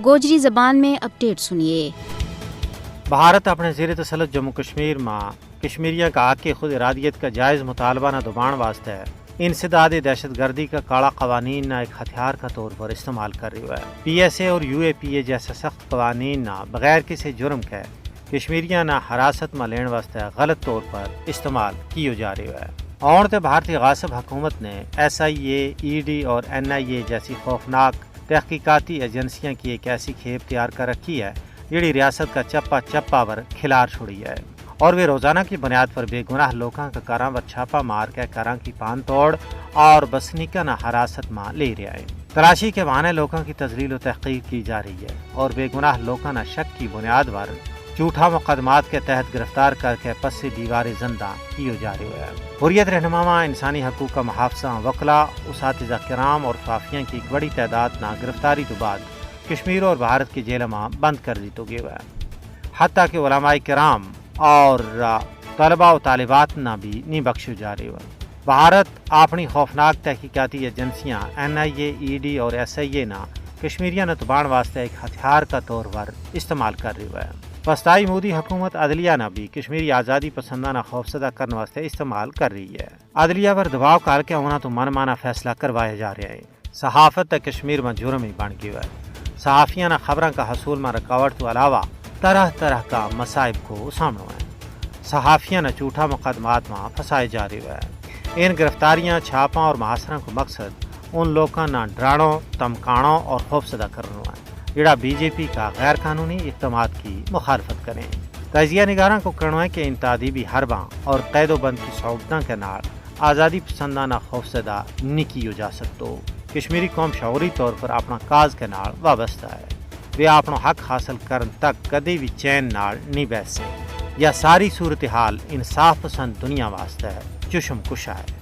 گوجری زبان میں اپڈیٹ سنیے۔ بھارت اپنے زیر تسلط جموں کشمیر میں کشمیریوں کا حق خود ارادیت کا جائز مطالبہ نہ دبان واسطے انسداد دہشت گردی کا کالا قوانین نہ ایک ہتھیار کا طور پر استعمال کر رہی ہے۔ پی ایس اے اور یو اے پی اے جیسے سخت قوانین نہ بغیر کسی جرم کے کشمیریاں نہ حراست میں لینے واسطے غلط طور پر استعمال کیے جا رہے ہے۔ اور بھارتی غاصب حکومت نے S I a, E D اور این آئی اے جیسی خوفناک تحقیقاتی ایجنسیاں کی ایک ایسی کھیپ تیار کر رکھی ہے جڑی ریاست کا چپا چپا پر کھلار چھوڑی ہے، اور وہ روزانہ کی بنیاد پر بے گناہ لوگوں کا کراں پر چھاپا مار کے کراں کی پان توڑ اور بسنیکانہ حراست میں لے رہا ہے۔ تلاشی کے بہانے لوگوں کی تذلیل و تحقیق کی جا رہی ہے اور بے گناہ لوگوں نہ شک کی بنیاد پر جھوٹا مقدمات کے تحت گرفتار کر کے پس سے دیوار زندہ کیے جا رہے ہیں۔ حریت رہنما، انسانی حقوق کا محافظہ، وکلاء، اساتذہ کرام اور صحافیوں کی ایک بڑی تعداد نہ گرفتاری تو بعد کشمیر اور بھارت کی جیل میں بند کر دی تو گئے ہے، حتیٰ کہ علماء کرام اور طلباء و طالبات نہ بھی نہیں بخشو جا رہے ہے۔ بھارت اپنی خوفناک تحقیقاتی ایجنسیاں این آئی اے، ای ڈی اور ایس آئی اے نہ کشمیریاں نہ دبان واسطے ایک ہتھیار کا طور پر استعمال کر رہی ہے۔ وسطائی مودی حکومت عدلیہ نہ بھی کشمیری آزادی پسندانہ خوفزدہ کرنے واسطے استعمال کر رہی ہے۔ عدلیہ پر دباؤ کر کے انہوں تو من مانا فیصلہ کروائے جا رہے ہیں۔ صحافت کشمیر میں جرم ہی بن گئی ہے۔ صحافیاں خبروں کا حصول میں رکاوٹ تو علاوہ طرح طرح کا مصائب کو سامنے ہے۔ صحافیاں جھوٹا مقدمات میں پھنسائے جا رہے ہیں۔ ان گرفتاریاں، چھاپاں اور محاصروں کو مقصد ان لوگوں نہ ڈراڑوں، تمکاڑوں اور خوفزدہ کرنا ہے جڑا بی جے پی کا غیر قانونی اقدامات کی مخالفت کریں۔ تجزیہ نگاراں کو کہنا ہے کہ ان تعدیبی حرباں اور قید و بند کی صعوبتوں کے نال آزادی پسندانہ خوفزدہ نہیں کیے جا سکتو۔ کشمیری قوم شعوری طور پر اپنا کاز کے نال وابستہ ہے۔ وہ اپنا حق حاصل کرن تک کدی بھی چین نال نہیں بیٹھ سکتے۔ یا ساری صورتحال انصاف پسند دنیا واسطے ہے چشم کشا ہے۔